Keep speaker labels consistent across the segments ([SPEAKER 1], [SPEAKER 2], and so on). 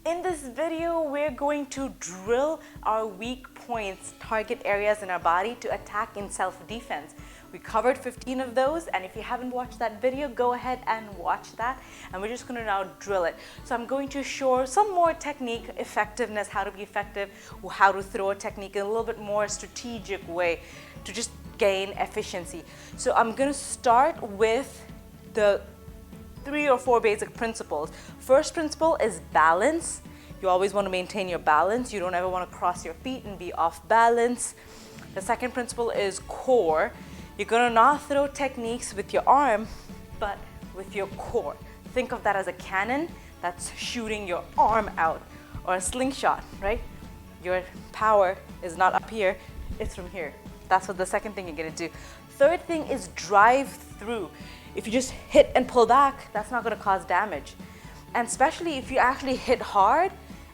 [SPEAKER 1] In this video, we're going to drill our weak points, target areas in our body to attack in self-defense. We covered 15 of those, and if you haven't watched that video, go ahead and watch that. And we're just going to now drill it. So I'm going to show some more technique, effectiveness, how to be effective, how to throw a technique in a little bit more strategic way to just gain efficiency. So I'm going to start with the 3 or 4 basic principles. First principle is balance. You always want to maintain your balance. You don't ever want to cross your feet and be off balance. The second principle is core. You're going to not throw techniques with your arm, but with your core. Think of that as a cannon that's shooting your arm out, or a slingshot, right? Your power is not up here, it's from here. That's what the second thing you're going to do. Third thing is drive through. If you just hit and pull back, that's not going to cause damage. And especially if you actually hit hard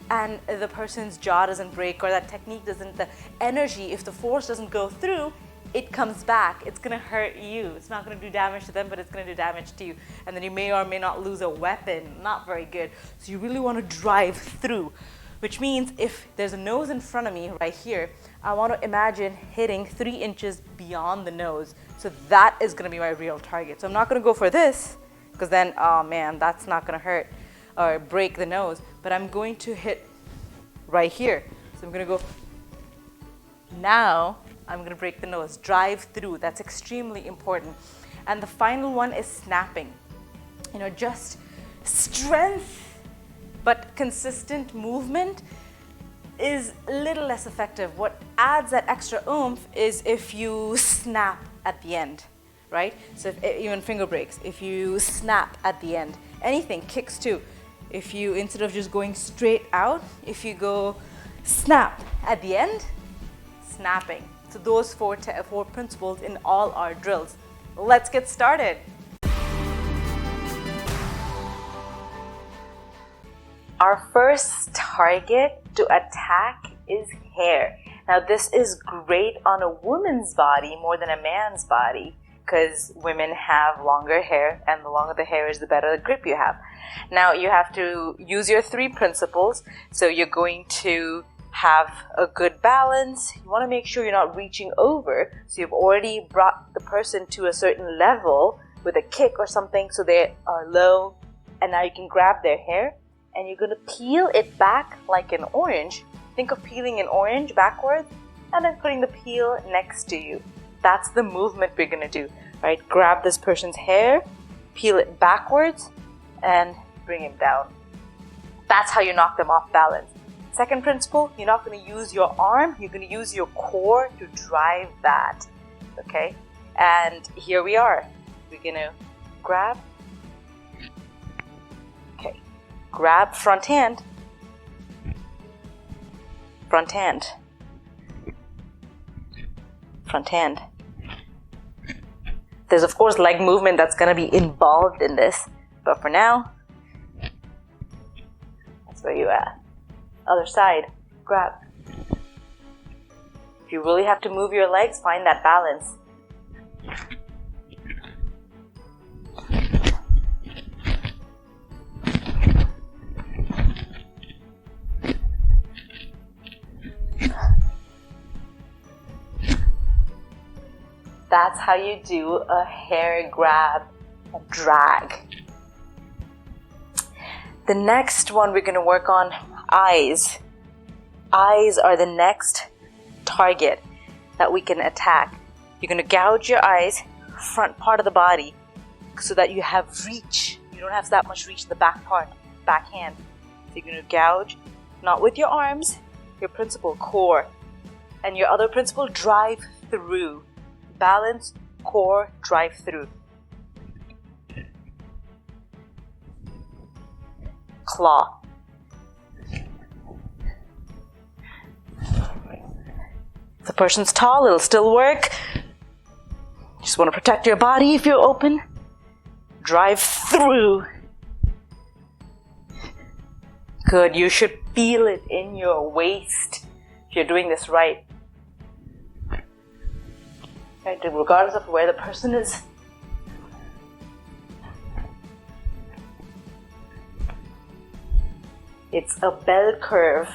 [SPEAKER 1] and the person's jaw doesn't break, or that technique doesn't, the energy, if the force doesn't go through, it comes back. It's going to hurt you. It's not going to do damage to them, but it's going to do damage to you. And then you may or may not lose a weapon. Not very good. So you really want to drive through, which means if there's a nose in front of me right here, I want to imagine hitting 3 inches beyond the nose. So that is going to be my real target. So I'm not going to go for this, because then, oh man, that's not going to hurt or break the nose. But I'm going to hit right here. So I'm going to go, now I'm going to break the nose. Drive through. That's extremely important. And the final one is snapping. You know, just strength, but consistent movement is a little less effective. What adds that extra oomph is if you snap at the end, right? So if, even finger breaks, if you snap at the end, anything, kicks too. If you, instead of just going straight out, if you go snap at the end, snapping. So those 4 principles in all our drills. Let's get started. Our first target to attack is hair. Now this is great on a woman's body more than a man's body, because women have longer hair, and the longer the hair is, the better the grip you have. Now you have to use your 3 principles. So you're going to have a good balance. You want to make sure you're not reaching over. So you've already brought the person to a certain level with a kick or something, so they are low, and now you can grab their hair and you're going to peel it back like an orange. Think of peeling an orange backwards and then putting the peel next to you. That's the movement we're going to do, right? Grab this person's hair, peel it backwards, and bring him down. That's how you knock them off balance. Second principle, you're not going to use your arm, you're going to use your core to drive that, okay? And here we are. We're going to grab, okay, grab front hand, front hand, front hand. There's of course leg movement that's going to be involved in this, but for now, that's where you're at. Other side, grab. If you really have to move your legs, find that balance. That's how you do a hair grab and drag. The next one we're going to work on, eyes. Eyes are the next target that we can attack. You're going to gouge your eyes, front part of the body, so that you have reach. You don't have that much reach in the back part, back hand. So you're going to gouge, not with your arms, your principle, core. And your other principle, drive through. Balance, core, drive through. Claw. If the person's tall, it'll still work. Just want to protect your body if you're open. Drive through. Good, you should feel it in your waist if you're doing this right. Right, regardless of where the person is. It's a bell curve.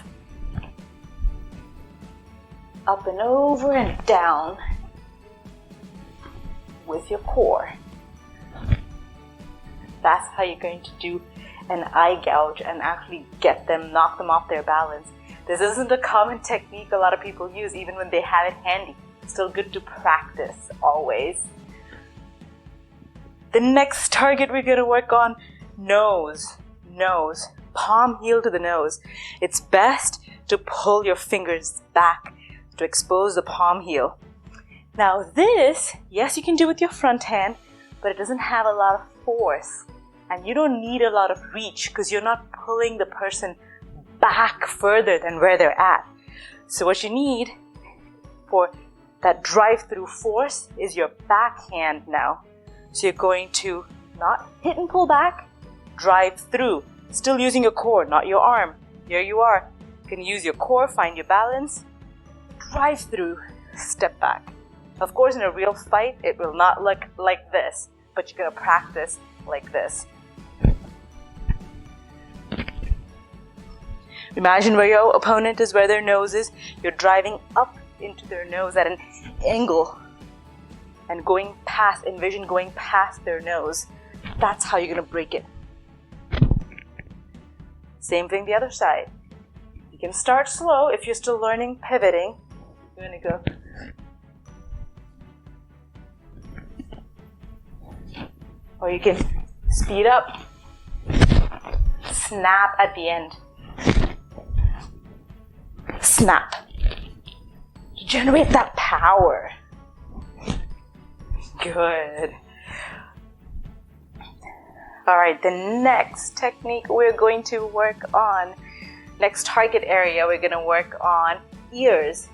[SPEAKER 1] Up and over and down with your core. That's how you're going to do an eye gouge and actually knock them off their balance. This isn't a common technique a lot of people use even when they have it handy. It's still good to practice always. The next target we're going to work on, nose. Palm heel to the nose. It's best to pull your fingers back to expose the palm heel. Now this, yes, you can do with your front hand, but it doesn't have a lot of force. And you don't need a lot of reach because you're not pulling the person back further than where they're at. So what you need for that drive-through force is your backhand now. So you're going to not hit and pull back, drive through. Still using your core, not your arm. Here you are. You can use your core, find your balance, drive through, step back. Of course, in a real fight, it will not look like this, but you're going to practice like this. Imagine where your opponent is, where their nose is. You're driving up into their nose at an angle and envision going past their nose. That's how you're going to break it. Same thing the other side. You can start slow if you're still learning pivoting. You're going to go. Or you can speed up, snap at the end. Snap. Generate that power. Good. All right, the next technique we're going to work on, next target area, we're going to work on ears.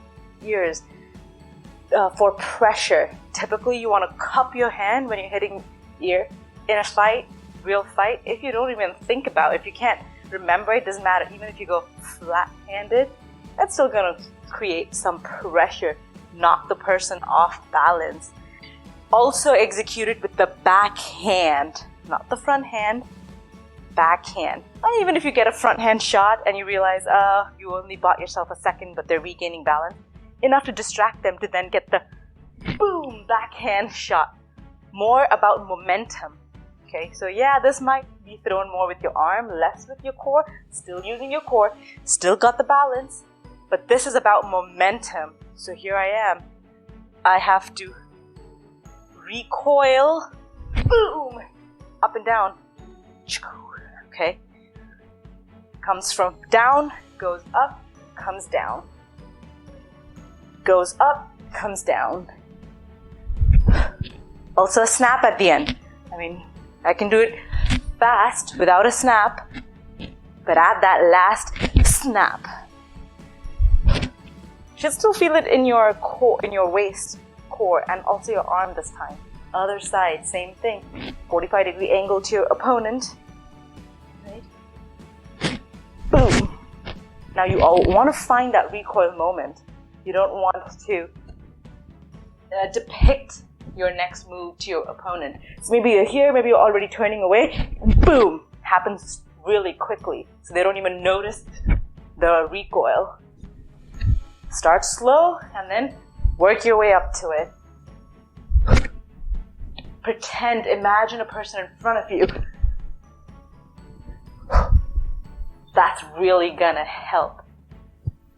[SPEAKER 1] For pressure. Typically, you want to cup your hand when you're hitting ear in a fight, real fight. If you don't even think about it, if you can't remember, it doesn't matter. Even if you go flat-handed, that's still going to create some pressure, knock the person off balance. Also executed with the back hand, not the front hand, back hand. Or even if you get a front hand shot and you realize, you only bought yourself a second, but they're regaining balance, enough to distract them to then get the boom, backhand shot. More about momentum. Okay, so yeah, this might be thrown more with your arm, less with your core, still using your core, still got the balance, but this is about momentum. So here I am. I have to recoil, boom, up and down. Okay, comes from down, goes up, comes down. Goes up, comes down. Also a snap at the end. I mean, I can do it fast without a snap, but add that last snap. You should still feel it in your core, in your waist core, and also your arm this time. Other side, same thing. 45-degree angle to your opponent. Right? Boom. Now you all want to find that recoil moment. You don't want to depict your next move to your opponent. So maybe you're here, maybe you're already turning away, and boom, happens really quickly. So they don't even notice the recoil. Start slow and then work your way up to it. Imagine a person in front of you. That's really gonna help.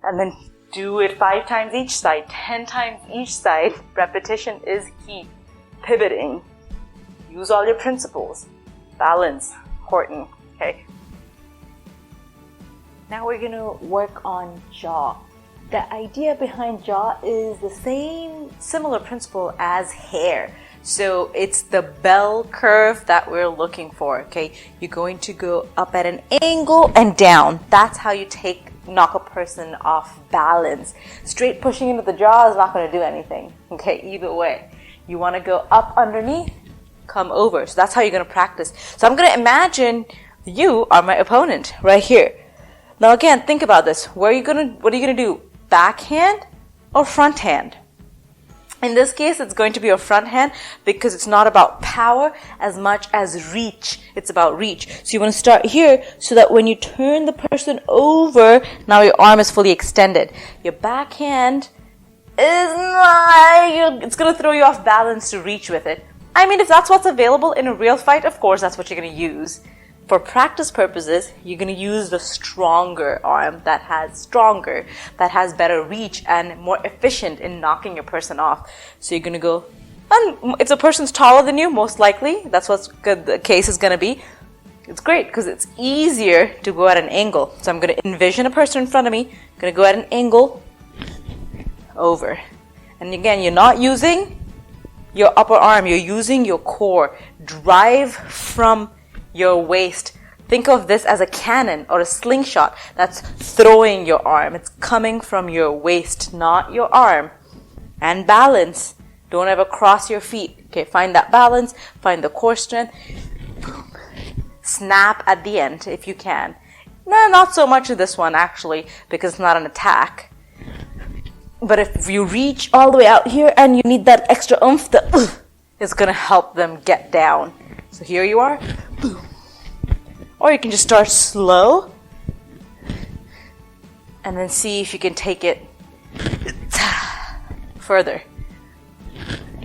[SPEAKER 1] And then do it 5 times each side, 10 times each side. Repetition is key. Pivoting. Use all your principles. Balance. Important. Okay. Now we're going to work on jaw. The idea behind jaw is the similar principle as hair. So it's the bell curve that we're looking for, okay? You're going to go up at an angle and down. That's how you knock a person off balance. Straight pushing into the jaw is not going to do anything, okay? Either way. You want to go up underneath, come over. So that's how you're going to practice. So I'm going to imagine you are my opponent right here. Now again, think about this. What are you going to do? Backhand or front hand? In this case, it's going to be your front hand because it's not about power as much as reach. It's about reach. So you want to start here so that when you turn the person over, now your arm is fully extended. Your back hand it's going to throw you off balance to reach with it. I mean, if that's what's available in a real fight, of course, that's what you're going to use. For practice purposes, you're going to use the stronger arm that has better reach and more efficient in knocking your person off. So you're going to go, and if the person's taller than you, most likely, that's what's good, the case is going to be. It's great because it's easier to go at an angle. So I'm going to envision a person in front of me, I'm going to go at an angle, over. And again, you're not using your upper arm, you're using your core. Drive from your waist. Think of this as a cannon or a slingshot that's throwing your arm. It's coming from your waist, not your arm. And balance. Don't ever cross your feet. Okay, find that balance, find the core strength. Boom. Snap at the end if you can. No, not so much in this one actually, because it's not an attack. But if you reach all the way out here and you need that extra oomph, it's going to help them get down. So here you are. Boom. Or you can just start slow and then see if you can take it further.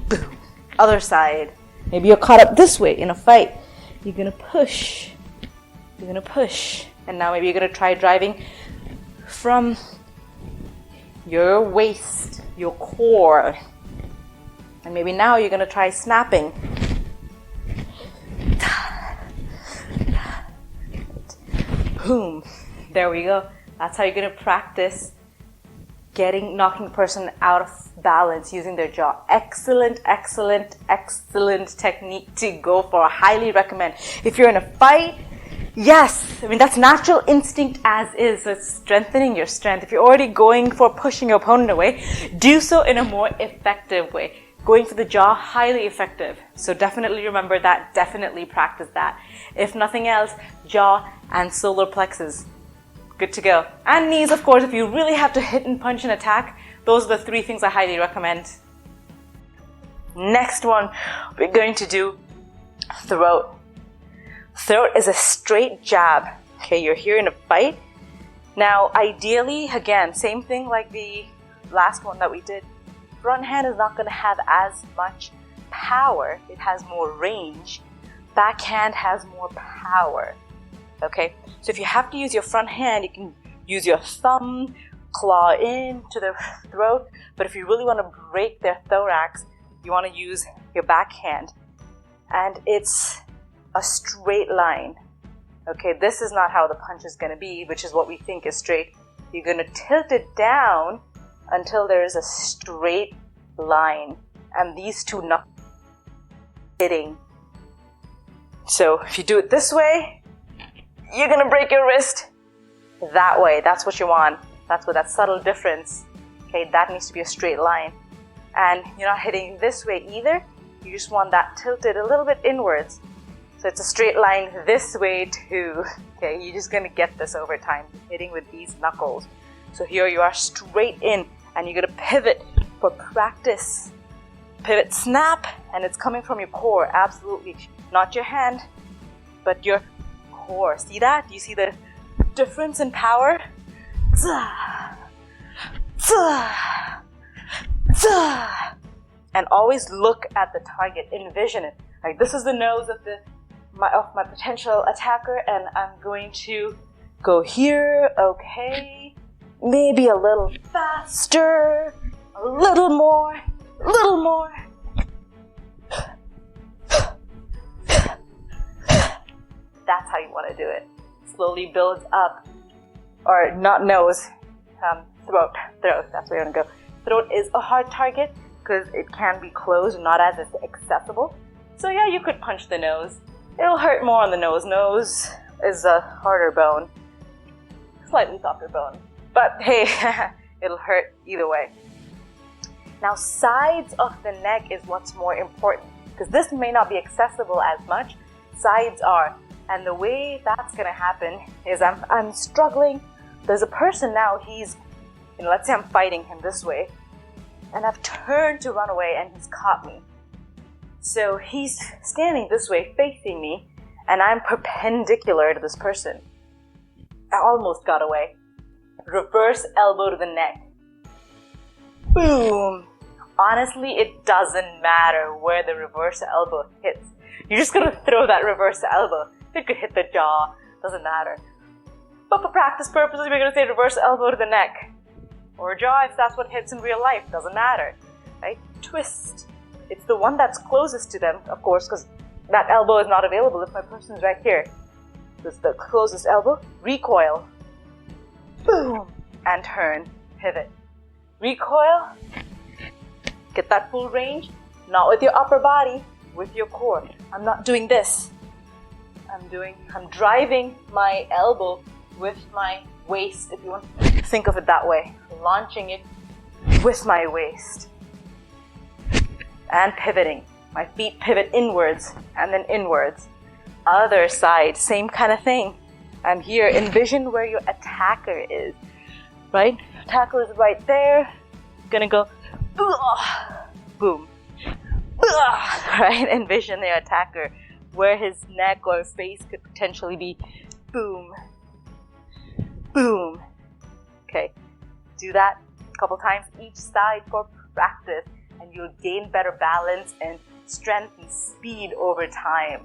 [SPEAKER 1] Boom. Other side. Maybe you're caught up this way in a fight. You're going to push. You're going to push. And now maybe you're going to try driving from your waist, your core. And maybe now you're going to try snapping. Boom. There we go. That's how you're going to practice knocking the person out of balance using their jaw. Excellent, excellent, excellent technique to go for. I highly recommend. If you're in a fight, yes, I mean, that's natural instinct as is. So it's strengthening your strength. If you're already going for pushing your opponent away, do so in a more effective way. Going for the jaw, highly effective. So definitely remember that. Definitely practice that. If nothing else, jaw and solar plexus. Good to go. And knees, of course, if you really have to hit and punch and attack. Those are the 3 things I highly recommend. Next one, we're going to do throat. Throat is a straight jab. Okay, you're here in a fight. Now, ideally, again, same thing like the last one that we did. Front hand is not going to have as much power. It has more range. Back hand has more power. Okay, so if you have to use your front hand, you can use your thumb, claw in to the throat. But if you really want to break their thorax, you want to use your back hand. And it's a straight line. Okay, this is not how the punch is going to be, which is what we think is straight. You're going to tilt it down until there is a straight line. And these two knuckles hitting. So if you do it this way, you're going to break your wrist. That way, that's what you want. That's what that subtle difference. Okay, that needs to be a straight line. And you're not hitting this way either. You just want that tilted a little bit inwards. So it's a straight line this way too. Okay, you're just going to get this over time, hitting with these knuckles. So here you are straight in, and you're going to pivot for practice. Pivot snap, and it's coming from your core, absolutely. Not your hand, but your core. See that? Do you see the difference in power? And always look at the target, envision it. Like, this is the nose of my potential attacker, and I'm going to go here. Okay, maybe a little faster, a little more. That's how you want to do it. Slowly builds up, or not nose, throat. That's where you're going to go. Throat is a hard target because it can be closed, not as accessible. So yeah, you could punch the nose. It'll hurt more on the nose. Nose is a harder bone, slightly softer bone. But hey, it'll hurt either way. Now, sides of the neck is what's more important, because this may not be accessible as much. Sides are. And the way that's going to happen is I'm struggling. There's a person now, let's say I'm fighting him this way. and I've turned to run away and he's caught me. So he's standing this way facing me and I'm perpendicular to this person. I almost got away. Reverse elbow to the neck. Boom. Honestly, it doesn't matter where the reverse elbow hits. You're just gonna throw that reverse elbow. It could hit the jaw, doesn't matter. But for practice purposes, we're gonna say reverse elbow to the neck. Or jaw if that's what hits in real life, doesn't matter. Right? Twist. It's the one that's closest to them, of course, because that elbow is not available if my person's right here. This is the closest elbow. Recoil. Boom. And turn. Pivot. Recoil. Get that full range. Not with your upper body, with your core. I'm not doing this. I'm driving my elbow with my waist, if you want to think of it that way. Launching it with my waist. And pivoting. My feet pivot inwards and then inwards. Other side, same kind of thing. I'm here. Envision where your attacker is. Right? Attacker is right there. Gonna go boom. Right? Envision the attacker where his neck or face could potentially be. Boom. Boom. Okay. Do that a couple times each side for practice and you'll gain better balance and strength and speed over time.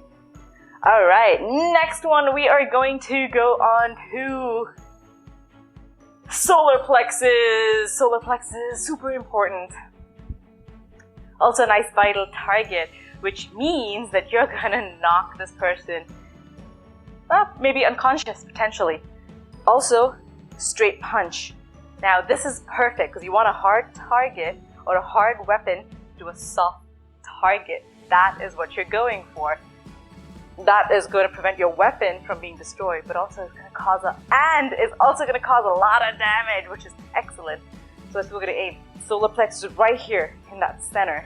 [SPEAKER 1] Alright, next one we are going to go on to solar plexus. Solar plexus, super important. Also a nice vital target, which means that you're gonna knock this person maybe unconscious, potentially. Also, straight punch. Now this is perfect because you want a hard target or a hard weapon to a soft target. That is what you're going for. That is going to prevent your weapon from being destroyed, but also is going to cause a lot of damage, which is excellent. So that's what we're going to aim. Solar plexus is right here in that center.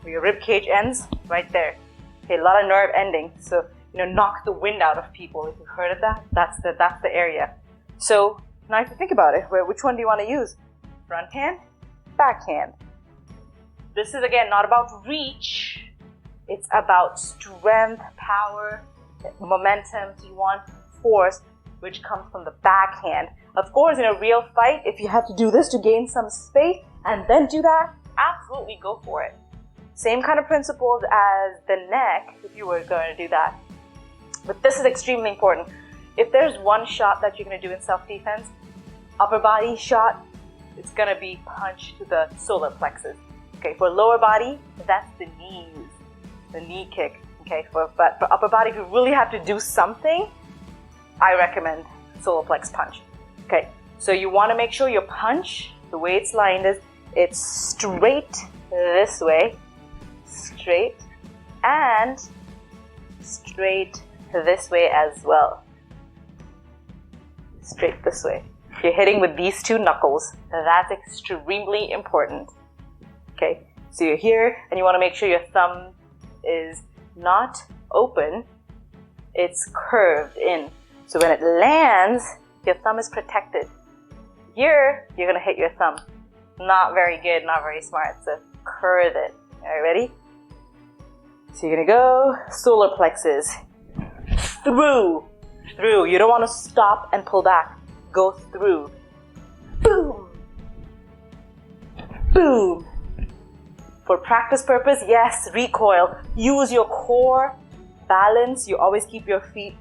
[SPEAKER 1] Where your rib cage ends, right there. Okay, a lot of nerve ending. So, knock the wind out of people. If you've heard of that, that's the area. So now if you think about it, which one do you want to use? Front hand, back hand. This is again not about reach. It's about strength, power, momentum. So you want force, which comes from the backhand. Of course, in a real fight, if you have to do this to gain some space and then do that, absolutely go for it. Same kind of principles as the neck if you were going to do that. But this is extremely important. If there's one shot that you're going to do in self-defense, upper body shot, it's going to be punch to the solar plexus. Okay, for lower body, that's the knees, the knee kick. Okay, but for upper body, if you really have to do something, I recommend solar plex punch. Okay, so you want to make sure your punch, the way it's lined is, it's straight this way, straight, and straight this way as well. Straight this way. You're hitting with these two knuckles. That's extremely important. Okay, so you're here and you want to make sure your thumb is not open, it's curved in. So when it lands, your thumb is protected. Here, you're going to hit your thumb. Not very good, not very smart, so curve it. Alright, ready? So you're going to go solar plexus. Through. You don't want to stop and pull back. Go through. Boom. Boom. For practice purpose, yes, recoil. Use your core, balance. You always keep your feet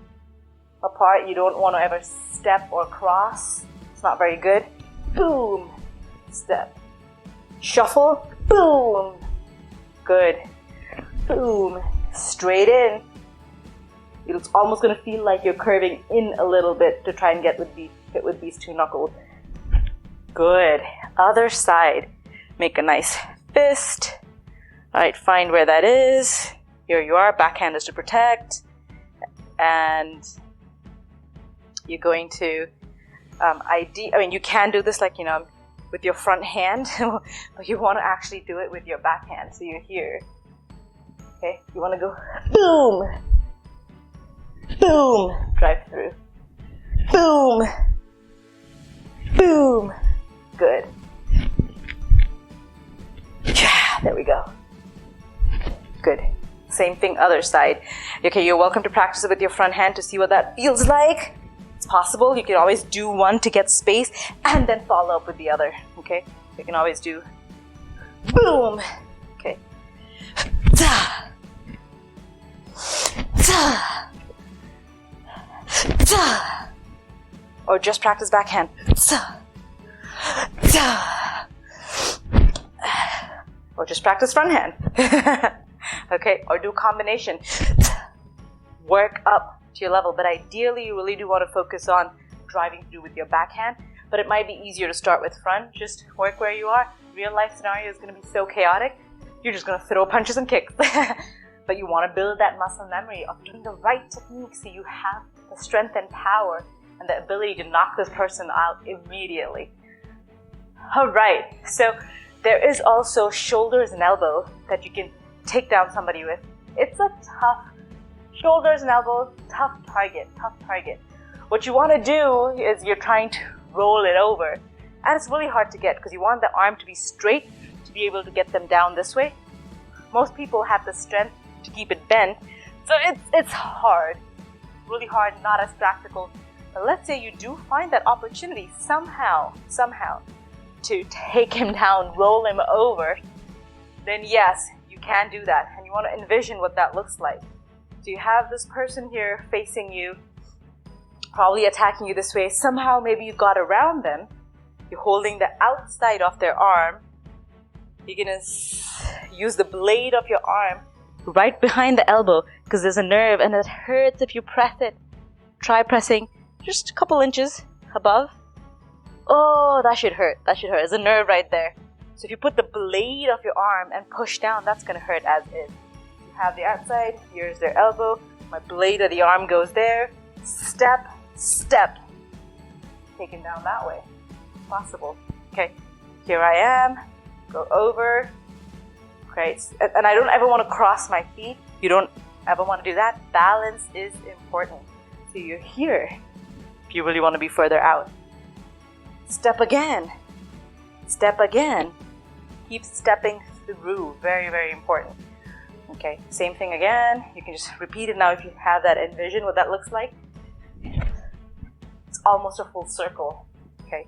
[SPEAKER 1] apart. You don't want to ever step or cross. It's not very good. Boom. Step. Shuffle. Boom. Good. Boom. Straight in. It's almost going to feel like you're curving in a little bit to try and hit with these two knuckles. Good. Other side. Make a nice fist. Alright, find where that is. Here you are. Backhand is to protect. And you're going to you can do this like, with your front hand, but you want to actually do it with your backhand. So you're here. Okay, you want to go boom. Boom. Drive through. Boom. Boom. Good. Good. Same thing, other side. Okay, you're welcome to practice it with your front hand to see what that feels like. It's possible. You can always do one to get space and then follow up with the other. Okay, you can always do boom. Okay. Da. Da. Da. Or just practice backhand. Da. Da. Or just practice front hand. Okay, or do a combination. Work up to your level, but ideally you really do want to focus on driving through with your backhand, but it might be easier to start with front. Just work where you are. Real life scenario is going to be so chaotic, you're just going to throw punches and kicks. But you want to build that muscle memory of doing the right technique so you have the strength and power and the ability to knock this person out immediately. All right, so there is also shoulders and elbow that you can take down somebody with. It's a tough shoulders and elbows, tough target. What you want to do is you're trying to roll it over, and it's really hard to get because you want the arm to be straight to be able to get them down this way. Most people have the strength to keep it bent, so it's hard, really hard, not as practical. But let's say you do find that opportunity somehow to take him down, roll him over, then yes, you can do that, and you want to envision what that looks like. So you have this person here facing you, probably attacking you this way. Somehow maybe you got around them. You're holding the outside of their arm. You're going to use the blade of your arm right behind the elbow because there's a nerve and it hurts if you press it. Try pressing just a couple inches above. Oh, that should hurt. There's a nerve right there. So if you put the blade of your arm and push down, that's going to hurt as is. You have the outside, here's their elbow, my blade of the arm goes there, step, taken down that way. Possible. Okay, here I am, go over. Okay, and I don't ever want to cross my feet. You don't ever want to do that. Balance is important. So you're here if you really want to be further out. Step again. Keep stepping through. Very, very important. Okay, same thing again. You can just repeat it now if you have that envision what that looks like. It's almost a full circle. Okay,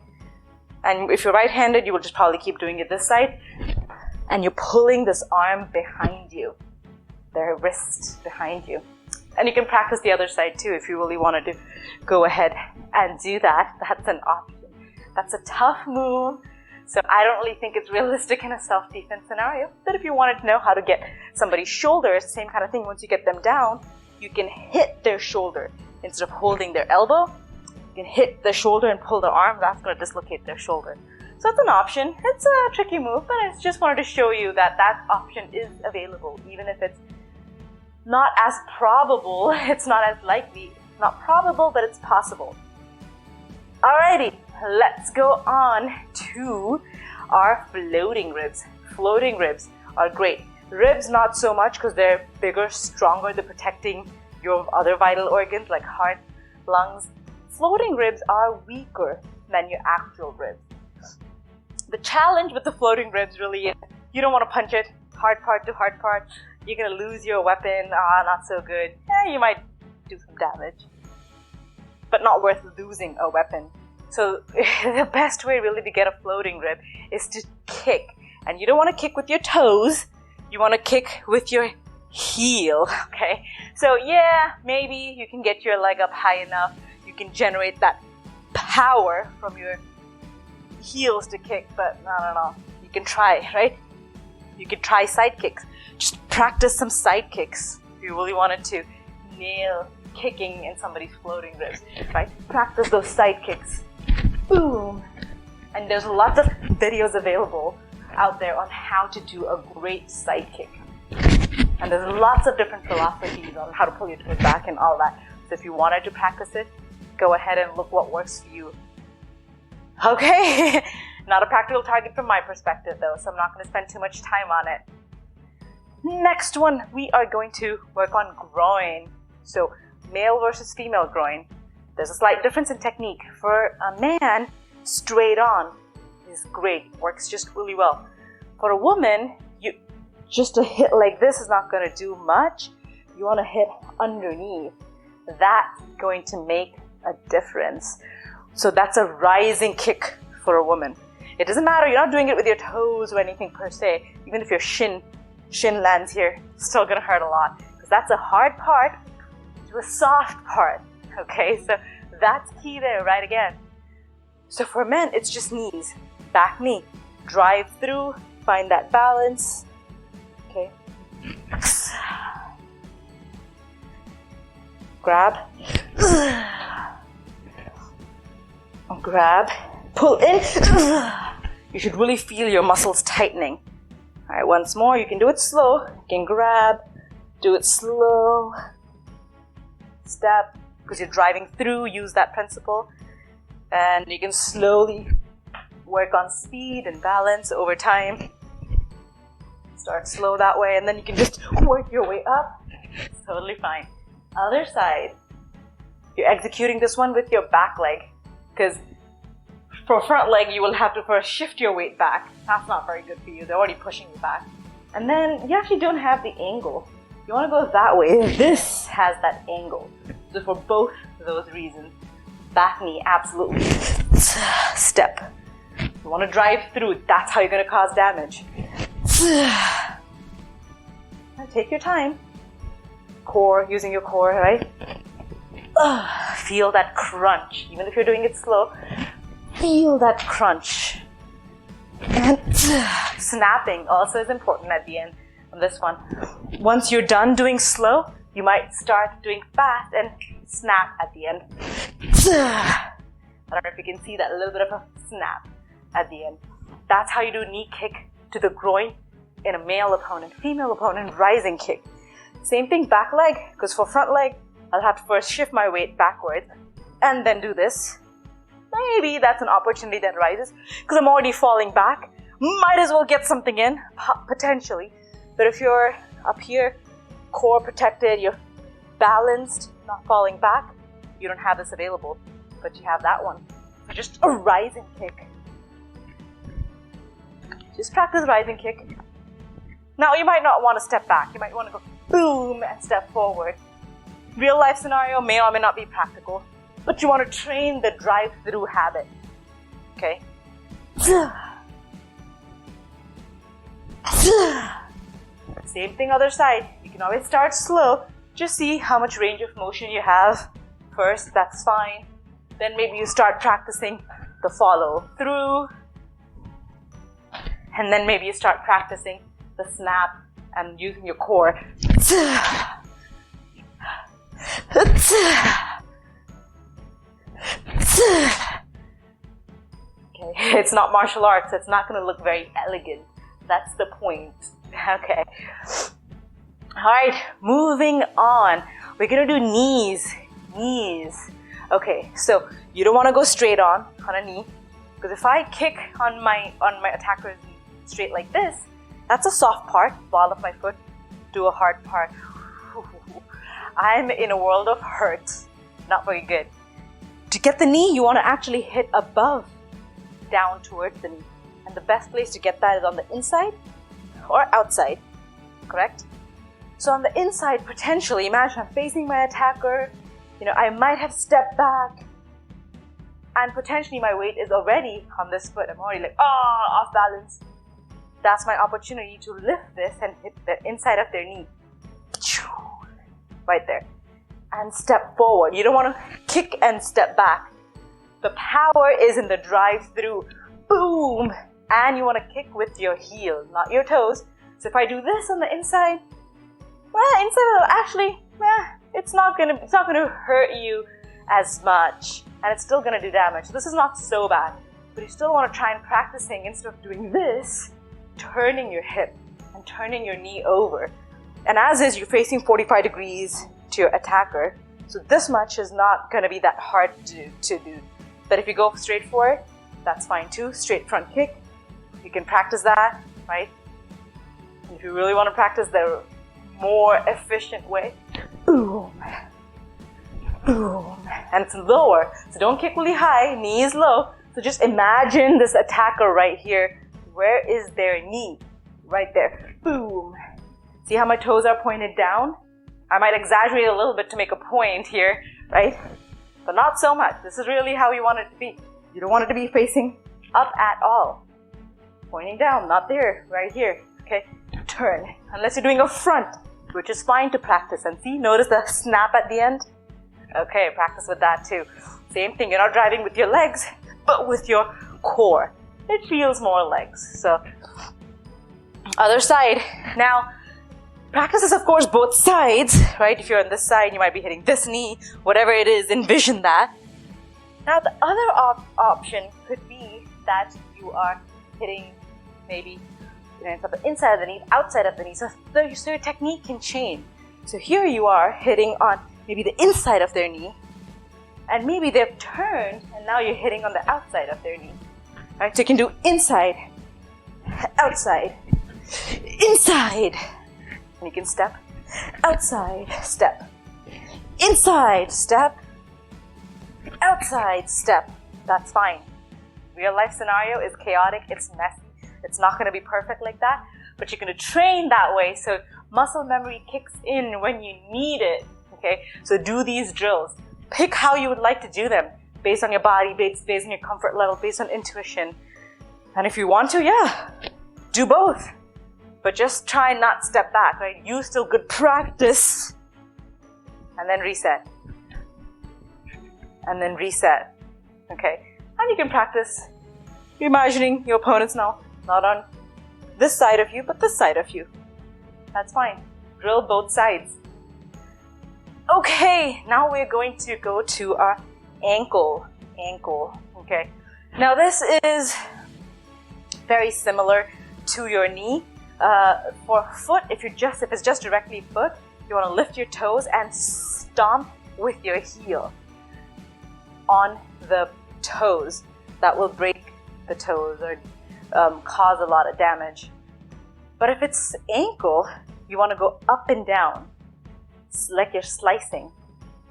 [SPEAKER 1] and if you're right-handed, you will just probably keep doing it this side. And you're pulling this arm behind you, their wrist behind you. And you can practice the other side too if you really wanted to go ahead and do that. That's an option. That's a tough move. So I don't really think it's realistic in a self-defense scenario. But if you wanted to know how to get somebody's shoulders, the same kind of thing, once you get them down, you can hit their shoulder. Instead of holding their elbow, you can hit the shoulder and pull the arm. That's going to dislocate their shoulder. So it's an option. It's a tricky move, but I just wanted to show you that that option is available, even if it's not as probable, it's not as likely. It's not probable, but it's possible. Alrighty. Let's go on to our floating ribs. Floating ribs are great. Ribs not so much because they're bigger, stronger, they're protecting your other vital organs like heart, lungs. Floating ribs are weaker than your actual ribs. The challenge with the floating ribs really is you don't want to punch it hard part to hard part. You're going to lose your weapon. Not so good. You might do some damage, but not worth losing a weapon. So the best way really to get a floating rib is to kick. And you don't want to kick with your toes. You want to kick with your heel, okay? So yeah, maybe you can get your leg up high enough. You can generate that power from your heels to kick, but no. You can try, right? You can try side kicks. Just practice some side kicks if you really wanted to nail kicking in somebody's floating ribs, right? Practice those side kicks. Boom! And there's lots of videos available out there on how to do a great side kick. And there's lots of different philosophies on how to pull your toes back and all that. So if you wanted to practice it, go ahead and look what works for you. Okay, not a practical target from my perspective though, so I'm not going to spend too much time on it. Next one, we are going to work on groin. So male versus female groin. There's a slight difference in technique. For a man, straight on is great, works just really well. For a woman, just a hit like this is not going to do much. You want to hit underneath. That's going to make a difference. So that's a rising kick for a woman. It doesn't matter, you're not doing it with your toes or anything per se. Even if your shin lands here, it's still gonna hurt a lot. Because that's a hard part to a soft part, okay? So that's key there, right again. So for men, it's just knees, back knee. Drive through, find that balance, okay? Grab. Grab, pull in. You should really feel your muscles tightening. All right, once more, you can do it slow. You can grab, do it slow. Step, because you're driving through, use that principle. And you can slowly work on speed and balance over time. Start slow that way, and then you can just work your way up. It's totally fine. Other side. You're executing this one with your back leg. Because for front leg, you will have to first shift your weight back. That's not very good for you. They're already pushing you back. And then you actually don't have the angle. You want to go that way. This has that angle. So for both those reasons, back knee, absolutely. Step. You want to drive through. That's how you're going to cause damage. Now take your time. Core, using your core, right? Feel that crunch. Even if you're doing it slow, feel that crunch. And snapping also is important at the end on this one. Once you're done doing slow, you might start doing fast and snap at the end. I don't know if you can see that little bit of a snap at the end. That's how you do knee kick to the groin in a male opponent. Female opponent, rising kick. Same thing, back leg, because for front leg, I'll have to first shift my weight backwards and then do this. Maybe that's an opportunity that rises because I'm already falling back. Might as well get something in, potentially. But if you're up here, core protected, you're balanced, not falling back, you don't have this available, but you have that one. So just a rising kick. Just practice rising kick. Now you might not want to step back. You might want to go boom and step forward. Real life scenario may or may not be practical, but you want to train the drive-through habit, okay? Same thing other side. You can always start slow. Just see how much range of motion you have first, that's fine. Then maybe you start practicing the follow through. And then maybe you start practicing the snap and using your core. Okay, it's not martial arts. It's not going to look very elegant. That's the point. Okay. All right, moving on. We're going to do knees. Knees. Okay, so you don't want to go straight on a knee, because if I kick on my attacker's knee straight like this, that's a soft part, ball of my foot, do a hard part. I'm in a world of hurt. Not very good. To get the knee, you want to actually hit above, down towards the knee. And the best place to get that is on the inside or outside, correct? So on the inside, potentially, imagine I'm facing my attacker, I might have stepped back, and potentially my weight is already on this foot. I'm already like, off balance. That's my opportunity to lift this and hit the inside of their knee. Right there. And step forward. You don't want to kick and step back. The power is in the drive-through. Boom! And you want to kick with your heels, not your toes. So if I do this on the inside, it's not gonna hurt you as much, and it's still gonna do damage. So this is not so bad, but you still want to try and practicing, instead of doing this, turning your hip and turning your knee over. And as is, you're facing 45 degrees to your attacker, so this much is not gonna be that hard to do. But if you go straight for it, that's fine too. Straight front kick, you can practice that, right? If you really want to practice the more efficient way, boom, boom, and it's lower, so don't kick really high, knee is low. So just imagine this attacker right here. Where is their knee? right there. Boom. See how my toes are pointed down? I might exaggerate a little bit to make a point here, right? But not so much. This is really how you want it to be. You don't want it to be facing up at all. Pointing down, not there, right here. Okay, turn. Unless you're doing a front, which is fine to practice. And see, notice the snap at the end? Okay, practice with that too. Same thing, you're not driving with your legs, but with your core. It feels more legs. So, other side. Now, practice is, of course, both sides, right? If you're on this side, you might be hitting this knee, whatever it is, envision that. Now, the other option could be that you are hitting maybe the inside of the knee, outside of the knee, so your technique can change. So here you are hitting on maybe the inside of their knee, and maybe they've turned, and now you're hitting on the outside of their knee. Right? So you can do inside, outside, inside. And you can step, outside, step, inside, step, outside, step. That's fine. Real life scenario is chaotic, it's messy. It's not going to be perfect like that, but you're going to train that way so muscle memory kicks in when you need it. Okay, so do these drills. Pick how you would like to do them based on your body, based on your comfort level, based on intuition. And if you want to, yeah, do both. But just try not step back, right? Use still good practice. And then reset. And then reset. Okay? And you can practice imagining your opponent's now not on this side of you, but this side of you. That's fine. Drill both sides. Okay, now we're going to go to our ankle. Okay. Now this is very similar to your knee. For foot, if it's just directly foot, you want to lift your toes and stomp with your heel on the toes. That will break the toes or cause a lot of damage. But if it's ankle, you want to go up and down. It's like you're slicing.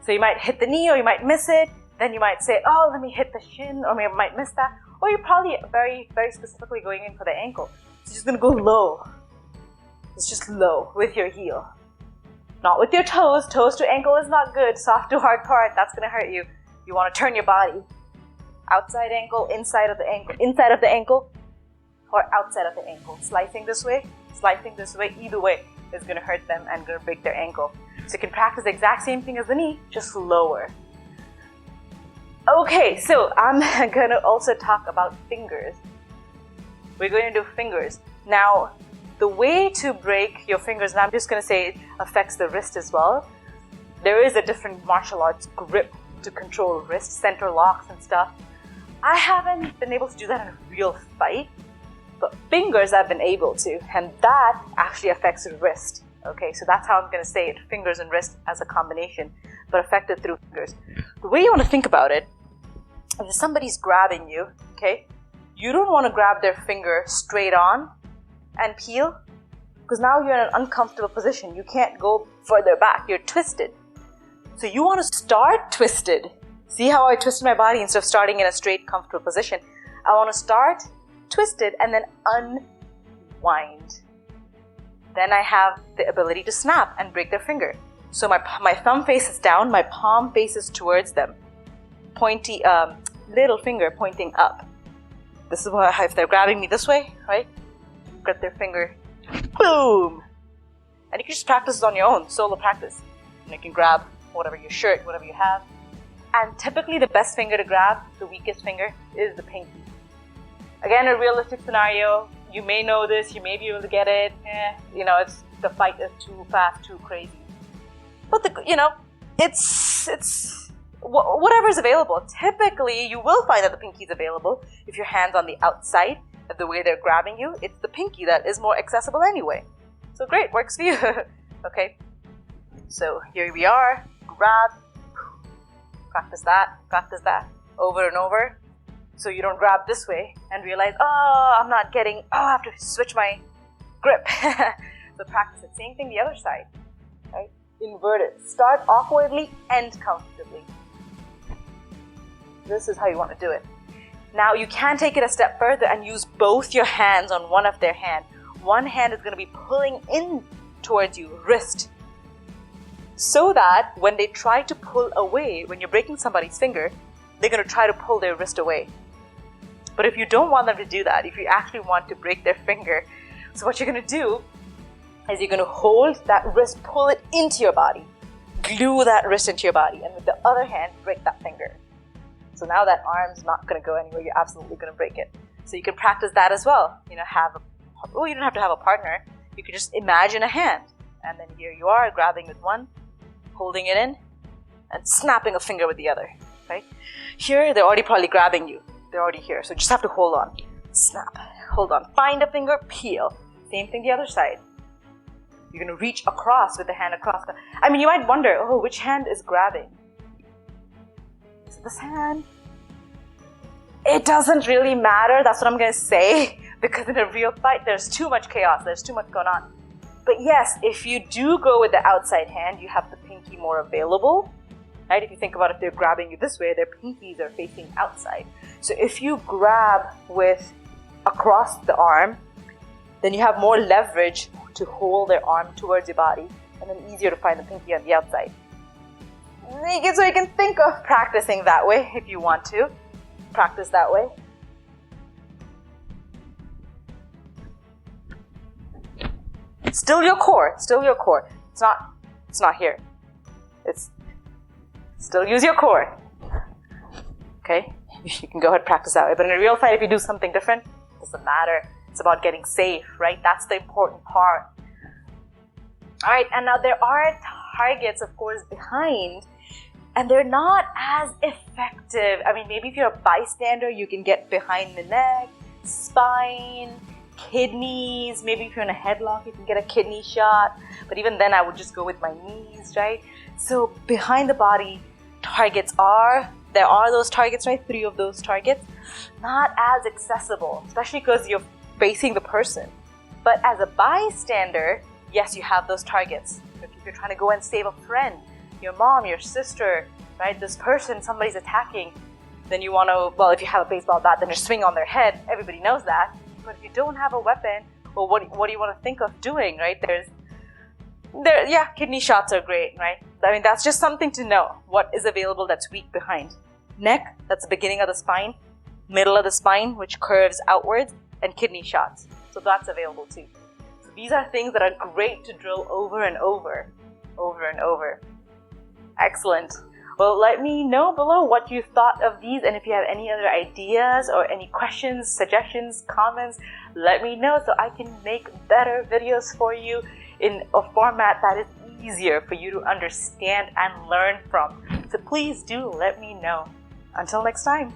[SPEAKER 1] So you might hit the knee or you might miss it. Then you might say, oh, let me hit the shin, or you might miss that. Or you're probably very, very specifically going in for the ankle. So you're just going to go low. It's just low with your heel. Not with your toes. Toes to ankle is not good. Soft to hard part, that's going to hurt you. You want to turn your body. Outside ankle, inside of the ankle, or outside of the ankle. Slicing this way, either way is going to hurt them and going to break their ankle. So you can practice the exact same thing as the knee, just lower. Okay, so I'm going to also talk about fingers. We're going to do fingers. Now, the way to break your fingers, and I'm just going to say it affects the wrist as well. There is a different martial arts grip to control wrist, center locks and stuff. I haven't been able to do that in a real fight, but fingers I've been able to, and that actually affects the wrist. Okay, so that's how I'm going to say it, fingers and wrist as a combination, but affected through fingers. The way you want to think about it, if somebody's grabbing you, okay, you don't want to grab their finger straight on and peel, because now you're in an uncomfortable position. You can't go further back. You're twisted. So you want to start twisted. See how I twisted my body instead of starting in a straight, comfortable position? I want to start twisted and then unwind. Then I have the ability to snap and break their finger. So my thumb faces down, my palm faces towards them. Pointy, little finger pointing up. This is why if they're grabbing me this way, right? Grab their finger, boom! And you can just practice on your own, solo practice. And you can grab whatever your shirt, whatever you have. And typically the best finger to grab, the weakest finger, is the pinky. Again, a realistic scenario, you may know this, you may be able to get it. The fight is too fast, too crazy. But it's whatever's available. Typically, you will find that the pinky's available if your hand's on the outside of the way they're grabbing you. It's the pinky that is more accessible anyway. So great, works for you. Okay, so here we are, grab, practice that over and over. So you don't grab this way and realize, I'm not getting, I have to switch my grip. So practice it. Same thing the other side, right? Invert it. Start awkwardly, end comfortably. This is how you want to do it. Now you can take it a step further and use both your hands on one of their hand. one hand is going to be pulling in towards you, wrist, so that when they try to pull away, when you're breaking somebody's finger, they're going to try to pull their wrist away. But if you don't want them to do that, if you actually want to break their finger, so what you're going to do is you're going to hold that wrist, pull it into your body, glue that wrist into your body, and with the other hand, break that finger. So now that arm's not going to go anywhere, you're absolutely going to break it. So you can practice that as well. You don't have to have a partner. You can just imagine a hand. And then here you are, grabbing with one, holding it in, and snapping a finger with the other, right? Here, they're already probably grabbing you. They're already here, so you just have to hold on. Snap, hold on, find a finger, peel. Same thing the other side. You're gonna reach across with the hand across. I mean, you might wonder, oh, which hand is grabbing? Is it this hand? It doesn't really matter, that's what I'm gonna say, because in a real fight, there's too much chaos, there's too much going on. But yes, if you do go with the outside hand, you have the pinky more available, right? If you think about if they're grabbing you this way, their pinkies are facing outside. So if you grab with across the arm, then you have more leverage to hold their arm towards your body, and then easier to find the pinky on the outside. So you can think of practicing that way if you want to. Practice that way. Still your core, still your core. It's not here. It's still use your core. Okay? You can go ahead and practice that way. But in a real fight, if you do something different, it doesn't matter. It's about getting safe, right? That's the important part. All right, and now there are targets, of course, behind, and they're not as effective. I mean, maybe if you're a bystander, you can get behind the neck, spine, kidneys. Maybe if you're in a headlock, you can get a kidney shot. But even then, I would just go with my knees, right? So behind the body, there are those targets, right? 3 of those targets. Not as accessible, especially because you're facing the person. But as a bystander, yes, you have those targets. If you're trying to go and save a friend, your mom, your sister, right? This person, somebody's attacking, then you want to, well, if you have a baseball bat, then just swing on their head. Everybody knows that. But if you don't have a weapon, well, what do you want to think of doing, right? Kidney shots are great, right? I mean, that's just something to know. What is available that's weak behind? Neck, that's the beginning of the spine, middle of the spine, which curves outwards, and kidney shots. So that's available too. So these are things that are great to drill over and over and over. Excellent. Well, let me know below what you thought of these, and if you have any other ideas or any questions, suggestions, comments, let me know so I can make better videos for you in a format that is easier for you to understand and learn from. So please do let me know. Until next time.